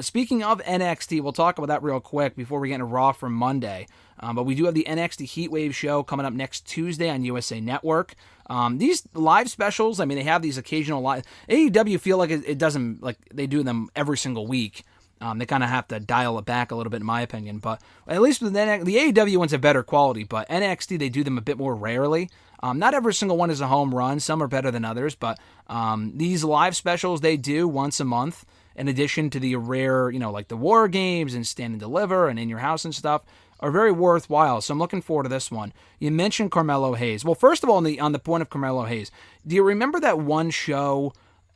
Speaking of NXT, we'll talk about that real quick before we get into Raw from Monday. But we do have the NXT Heatwave show coming up next Tuesday on USA Network. These live specials, I mean, they have these occasional live. AEW feel like it doesn't, like they do them every single week. They kind of have to dial it back a little bit, in my opinion. But at least with the AEW ones have better quality, but NXT, they do them a bit more rarely. Not every single one is a home run. Some are better than others, but these live specials they do once a month, in addition to the rare, like the War Games and Stand and Deliver and In Your House and stuff, are very worthwhile. So I'm looking forward to this one. You mentioned Carmelo Hayes. Well, first of all, on the point of Carmelo Hayes, do you remember that one show?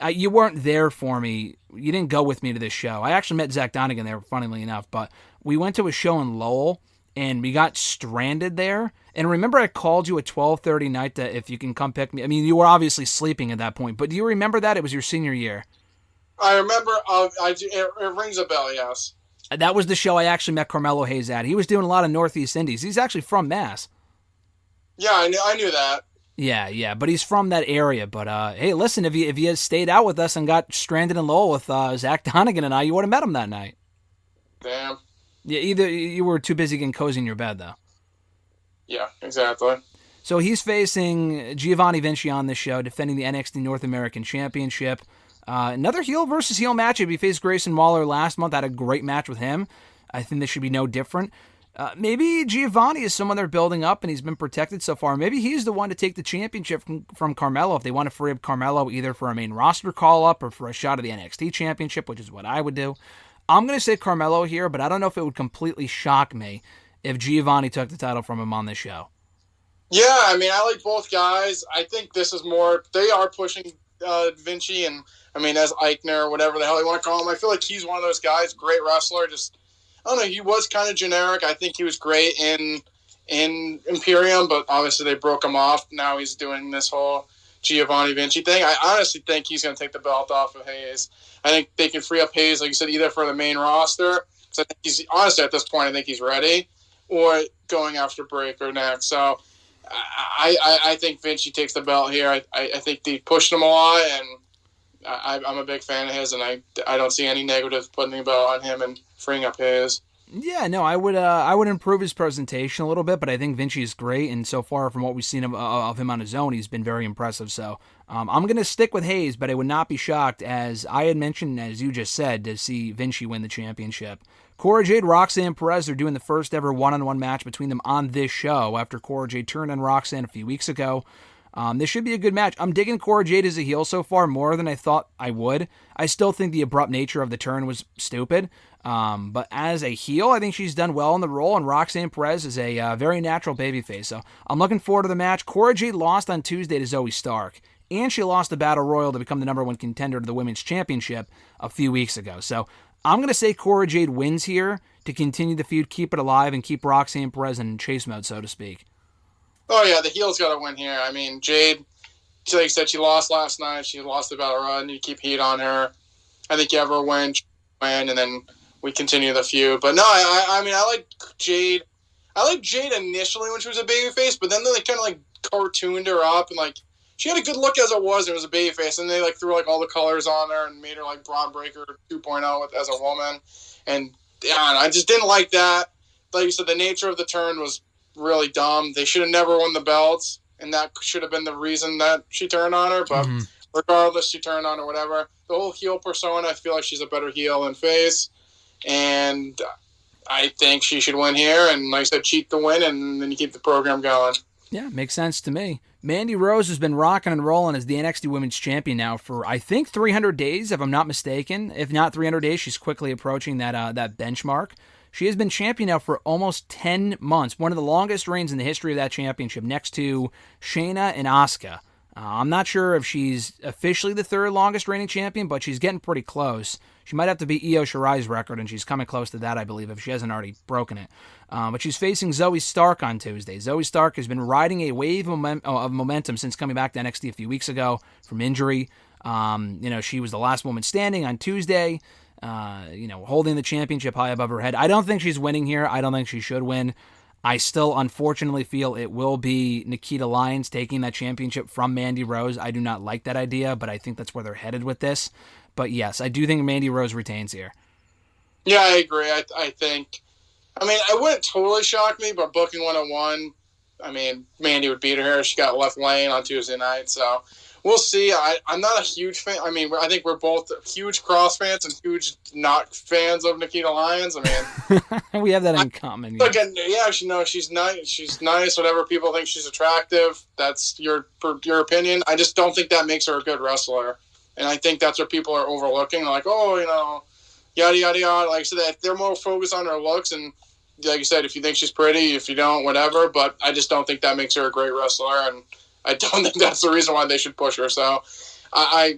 You weren't there for me. You didn't go with me to this show. I actually met Zach Donegan there, funnily enough, but we went to a show in Lowell, and we got stranded there. And remember I called you at 12:30 night that if you can come pick me. I mean, you were obviously sleeping at that point, but do you remember that? It was your senior year. I remember. It rings a bell, yes. That was the show I actually met Carmelo Hayes at. He was doing a lot of Northeast Indies. He's actually from Mass. Yeah, I knew that. Yeah, but he's from that area. But hey, listen, if you had stayed out with us and got stranded in Lowell with Zach Donegan and I, you would have met him that night. Damn. Yeah, either you were too busy getting cozy in your bed, though. Yeah, exactly. So he's facing Giovanni Vinci on this show, defending the NXT North American Championship. Another heel versus heel matchup. He faced Grayson Waller last month. Had a great match with him. I think this should be no different. Maybe Giovanni is someone they're building up, and he's been protected so far. Maybe he's the one to take the championship from Carmelo if they want to free up Carmelo either for a main roster call-up or for a shot at the NXT Championship, which is what I would do. I'm going to say Carmelo here, but I don't know if it would completely shock me if Giovanni took the title from him on this show. Yeah, I mean, I like both guys. I think this is more, they are pushing Vinci, and I mean, as Eichner or whatever the hell you want to call him, I feel like he's one of those guys, great wrestler, just, I don't know, he was kind of generic. I think he was great in Imperium, but obviously they broke him off. Now he's doing this whole Giovanni Vinci thing. I honestly think he's going to take the belt off of Hayes. I think they can free up Hayes, like you said, either for the main roster, because I think he's, honestly, at this point, I think he's ready, or going after Breakker next. So I think Vinci takes the belt here. I think they pushed him a lot, and I'm a big fan of his, and I don't see any negative putting the belt on him and freeing up his. Yeah, no, I would improve his presentation a little bit, but I think Vinci is great, and so far from what we've seen of him on his own, he's been very impressive. So I'm going to stick with Hayes, but I would not be shocked, as I had mentioned, as you just said, to see Vinci win the championship. Cora Jade, Roxanne Perez are doing the first ever one-on-one match between them on this show after Cora Jade turned on Roxanne a few weeks ago. This should be a good match. I'm digging Cora Jade as a heel so far more than I thought I would. I still think the abrupt nature of the turn was stupid. But as a heel, I think she's done well in the role, and Roxanne Perez is a very natural babyface. So I'm looking forward to the match. Cora Jade lost on Tuesday to Zoe Stark, and she lost the Battle Royal to become the number one contender to the Women's Championship a few weeks ago. So I'm going to say Cora Jade wins here to continue the feud, keep it alive, and keep Roxanne Perez in chase mode, so to speak. Oh, yeah, the heel's got to win here. I mean, Jade, like you said, she lost last night. She lost the Battle Royal. You keep heat on her. I think you ever win, and then we continue the feud. But no, I mean, I like Jade. I like Jade initially when she was a babyface, but then they kind of like cartooned her up, and like she had a good look as it was. It was a babyface, and they like threw like all the colors on her and made her like Bron Breakker 2.0 as a woman. And yeah, I just didn't like that. Like you said, the nature of the turn was really dumb. They should have never won the belts, and that should have been the reason that she turned on her. But regardless, she turned on her, whatever. The whole heel persona, I feel like she's a better heel than face, and I think she should win here. And like I said, cheat the win, and then you keep the program going. Yeah, makes sense to me. Mandy Rose has been rocking and rolling as the NXT Women's Champion now for, I think, 300 days, if I'm not mistaken. If not 300 days, she's quickly approaching that benchmark. She has been champion now for almost 10 months, one of the longest reigns in the history of that championship, next to Shayna and Asuka. I'm not sure if she's officially the third longest reigning champion, but she's getting pretty close. She might have to beat Io Shirai's record, and she's coming close to that, I believe, if she hasn't already broken it. But she's facing Zoe Stark on Tuesday. Zoe Stark has been riding a wave of momentum since coming back to NXT a few weeks ago from injury. She was the last woman standing on Tuesday. Holding the championship high above her head. I don't think she's winning here. I don't think she should win. I still, unfortunately, feel it will be Nikita Lyons taking that championship from Mandy Rose. I do not like that idea, but I think that's where they're headed with this. But yes, I do think Mandy Rose retains here. Yeah, I agree. I think, I mean, it wouldn't totally shock me, but booking 101, I mean, Mandy would beat her. She got left laying on Tuesday night, so we'll see. I'm not a huge fan. I mean, I think we're both huge Cross fans and huge not fans of Nikita Lyons. I mean, we have that in common. Yes. Again, yeah, she's nice. She's nice. Whatever people think she's attractive, that's your opinion. I just don't think that makes her a good wrestler, and I think that's what people are overlooking. Like, oh, yada yada yada. Like I said, they're more focused on her looks and. Like you said, if you think she's pretty, if you don't, whatever. But I just don't think that makes her a great wrestler, and I don't think that's the reason why they should push her. So, I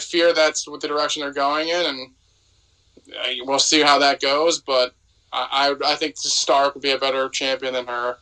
fear that's what the direction they're going in, and we'll see how that goes. But I think Stark would be a better champion than her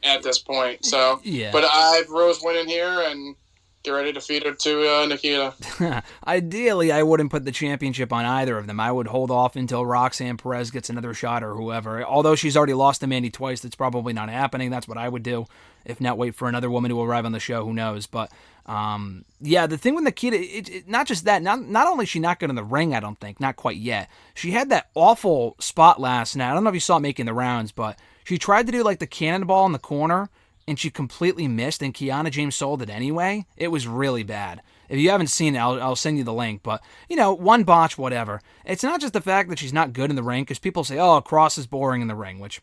at this point. So, yeah. But I have Rose winning here, and get ready to feed her to Nikita. Ideally, I wouldn't put the championship on either of them. I would hold off until Roxanne Perez gets another shot or whoever. Although she's already lost to Mandy twice, that's probably not happening. That's what I would do. If not, wait for another woman to arrive on the show. Who knows? But, yeah, the thing with Nikita, not just that. Not only is she not good in the ring, I don't think. Not quite yet. She had that awful spot last night. I don't know if you saw it making the rounds, but she tried to do like the cannonball in the corner, and she completely missed, and Kiana James sold it anyway. It was really bad. If you haven't seen it, I'll send you the link. But, one botch, whatever. It's not just the fact that she's not good in the ring, because people say, oh, Cross is boring in the ring, which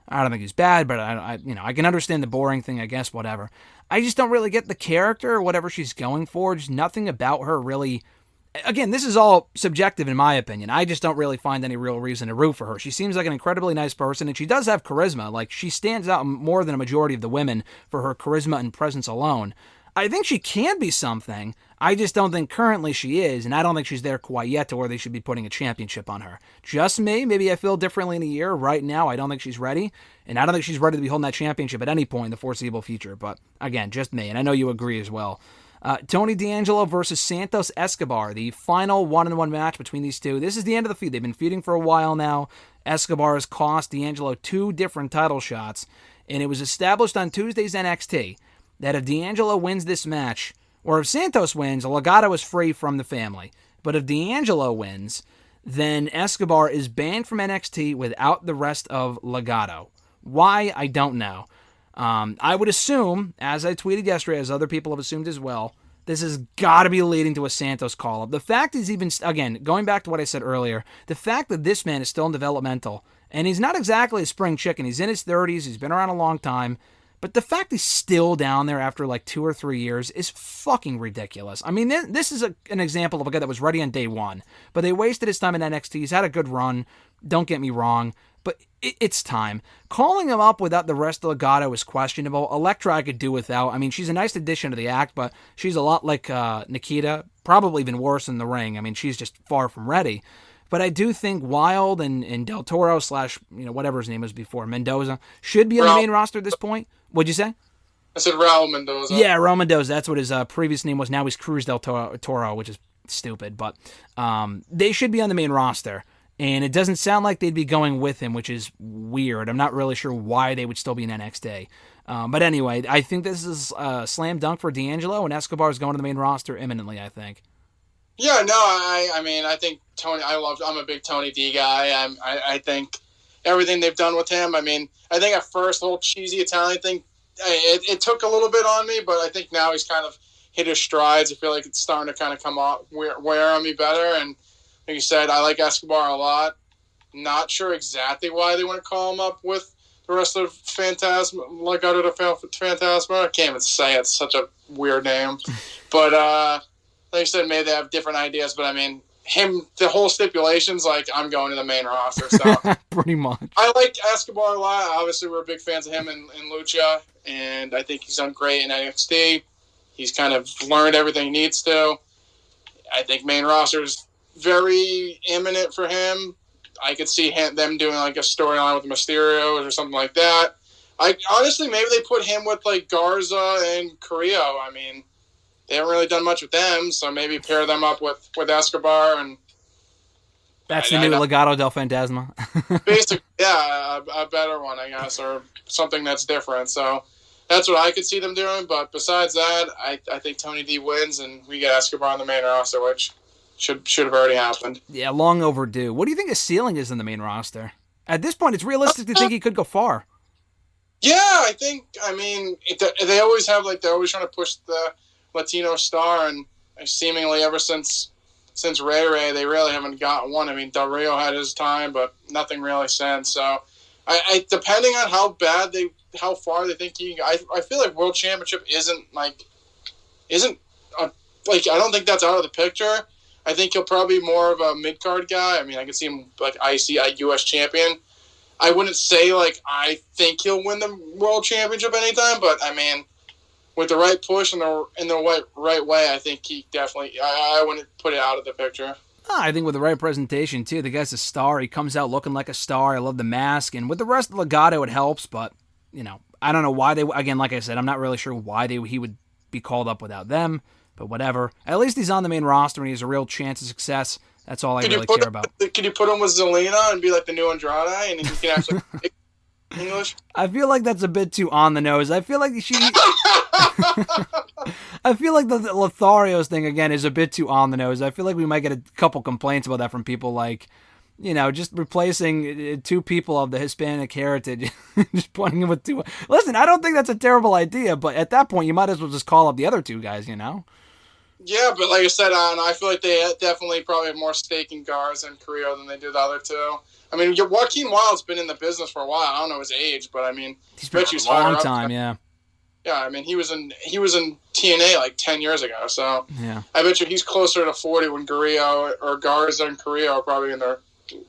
I don't think he's bad, but I can understand the boring thing, I guess, whatever. I just don't really get the character or whatever she's going for. Just nothing about her really. Again, this is all subjective in my opinion. I just don't really find any real reason to root for her. She seems like an incredibly nice person, and she does have charisma. Like, she stands out more than a majority of the women for her charisma and presence alone. I think she can be something. I just don't think currently she is, and I don't think she's there quite yet to where they should be putting a championship on her. Just me. Maybe I feel differently in a year. Right now, I don't think she's ready, and I don't think she's ready to be holding that championship at any point in the foreseeable future. But, again, just me, and I know you agree as well. Tony D'Angelo versus Santos Escobar, the final one-on-one match between these two. This is the end of the feud. They've been feuding for a while now. Escobar has cost D'Angelo 2 different title shots, and it was established on Tuesday's NXT that if D'Angelo wins this match, or if Santos wins, Legado is free from the family. But if D'Angelo wins, then Escobar is banned from NXT without the rest of Legado. Why? I don't know. I would assume, as I tweeted yesterday, as other people have assumed as well, this has got to be leading to a Santos call-up. The fact is even, again, going back to what I said earlier, the fact that this man is still in developmental, and he's not exactly a spring chicken. He's in his 30s. He's been around a long time. But the fact he's still down there after like 2 or 3 years is fucking ridiculous. I mean, this is an example of a guy that was ready on day one, but they wasted his time in NXT. He's had a good run. Don't get me wrong. But it's time. Calling him up without the rest of Legado is questionable. Elektra I could do without. I mean, she's a nice addition to the act, but she's a lot like Nikita. Probably even worse in the ring. I mean, she's just far from ready. But I do think Wild and Del Toro / whatever his name was before, Mendoza, should be on the main roster at this point. What'd you say? I said Raul Mendoza. Yeah, Raul Mendoza. That's what his previous name was. Now he's Cruz Del Toro, which is stupid. But they should be on the main roster. And it doesn't sound like they'd be going with him, which is weird. I'm not really sure why they would still be in NXT. But anyway, I think this is a slam dunk for D'Angelo, and Escobar is going to the main roster imminently, I think. Yeah, no, I mean, I think Tony, I'm a big Tony D guy. I think everything they've done with him, I mean, I think at first the whole cheesy Italian thing, it took a little bit on me, but I think now he's kind of hit his strides. I feel like it's starting to kind of come out, wear on me better, and like you said, I like Escobar a lot. Not sure exactly why they want to call him up with the rest of Phantasma, Legado de Phantasma. I can't even say it. It's such a weird name. But like you said, maybe they have different ideas. But I mean, the whole stipulation's like, I'm going to the main roster. So pretty much. I like Escobar a lot. Obviously, we're big fans of him in Lucha, and I think he's done great in NXT. He's kind of learned everything he needs to. I think main roster's very imminent for him. I could see them doing like a storyline with Mysterio or something like that. Honestly, maybe they put him with like Garza and Carrillo. I mean, they haven't really done much with them, so maybe pair them up with Escobar and. That's the new Legado del Fantasma. Basically, yeah, a better one, I guess, or something that's different. So that's what I could see them doing. But besides that, I think Tony D wins, and we get Escobar on the main roster, which should have already happened. Yeah, long overdue. What do you think his ceiling is in the main roster? At this point, it's realistic to think he could go far. Yeah, I think. I mean, they always have they're always trying to push the Latino star, and seemingly ever since Ray, they really haven't got one. I mean, Del Rio had his time, but nothing really since. So, I depending on how far they think he, I feel like World Championship isn't I don't think that's out of the picture. I think he'll probably be more of a mid card guy. I mean, I can see him IC US champion. I wouldn't say I think he'll win the World Championship anytime, but I mean, with the right push and the right way, I think he definitely. I wouldn't put it out of the picture. I think with the right presentation too, the guy's a star. He comes out looking like a star. I love the mask, and with the rest of Legado, it helps. But I don't know why they. Again, like I said, I'm not really sure why he would be called up without them. But whatever. At least he's on the main roster and he has a real chance of success. That's all I really care about. Could you put him with Zelina and be like the new Andrade, and he can actually speak English? I feel like that's a bit too on the nose. I feel like I feel like the Lotharios thing again is a bit too on the nose. I feel like we might get a couple complaints about that from people just replacing two people of the Hispanic heritage, just pointing them with two. Listen, I don't think that's a terrible idea, but at that point, you might as well just call up the other two guys, Yeah, but like I said, I feel like they definitely probably have more stake in Garza and Carrillo than they do the other two. I mean, Joaquin Wilde's been in the business for a while. I don't know his age, but I mean, he's been a long time, yeah. Yeah, I mean, he was in TNA 10 years ago, so yeah. I bet you he's closer to 40 when Garza and Carrillo are probably in their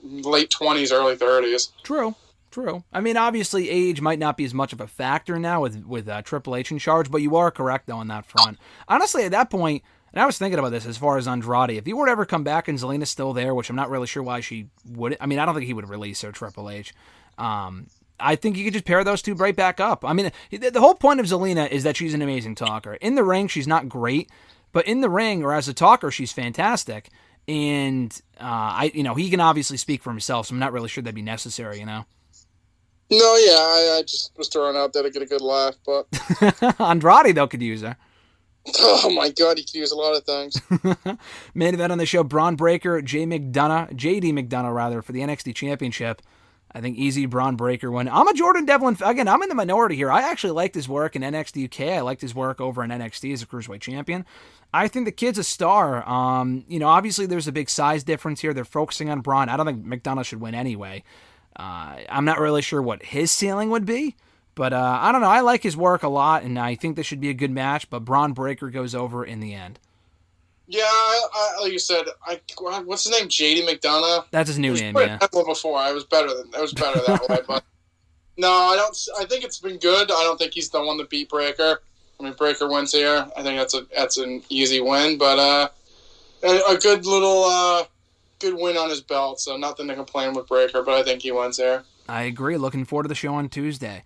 late 20s, early 30s. True. I mean, obviously, age might not be as much of a factor now with Triple H in charge, but you are correct, though, on that front. Honestly, at that point, and I was thinking about this as far as Andrade, if he were to ever come back and Zelina's still there, which I'm not really sure why she would. I mean, I don't think he would release her, Triple H. I think you could just pair those two right back up. I mean, the whole point of Zelina is that she's an amazing talker. In the ring, she's not great, but in the ring, or as a talker, she's fantastic. And, he can obviously speak for himself, so I'm not really sure that'd be necessary, No, yeah, I just was throwing out there to get a good laugh, but... Andrade, though, could use her. Oh, my God, he could use a lot of things. Main event on the show, Bron Breakker, JD McDonagh, for the NXT Championship. I think easy Bron Breakker win. I'm a Jordan Devlin... Again, I'm in the minority here. I actually liked his work in NXT UK. I liked his work over in NXT as a Cruiserweight Champion. I think the kid's a star. Obviously there's a big size difference here. They're focusing on Bron. I don't think McDonagh should win anyway. I'm not really sure what his ceiling would be, but I don't know. I like his work a lot, and I think this should be a good match, but Bron Breakker goes over in the end. Yeah, like you said, what's his name? JD McDonagh? That's his new name, yeah. Before, I was better that way, but no, I don't. I think it's been good. I don't think he's the one to beat Breakker. I mean, Breakker wins here. I think that's an easy win, but a good little good win on his belt, so nothing to complain with Breakker, but I think he wins here. I agree. Looking forward to the show on Tuesday.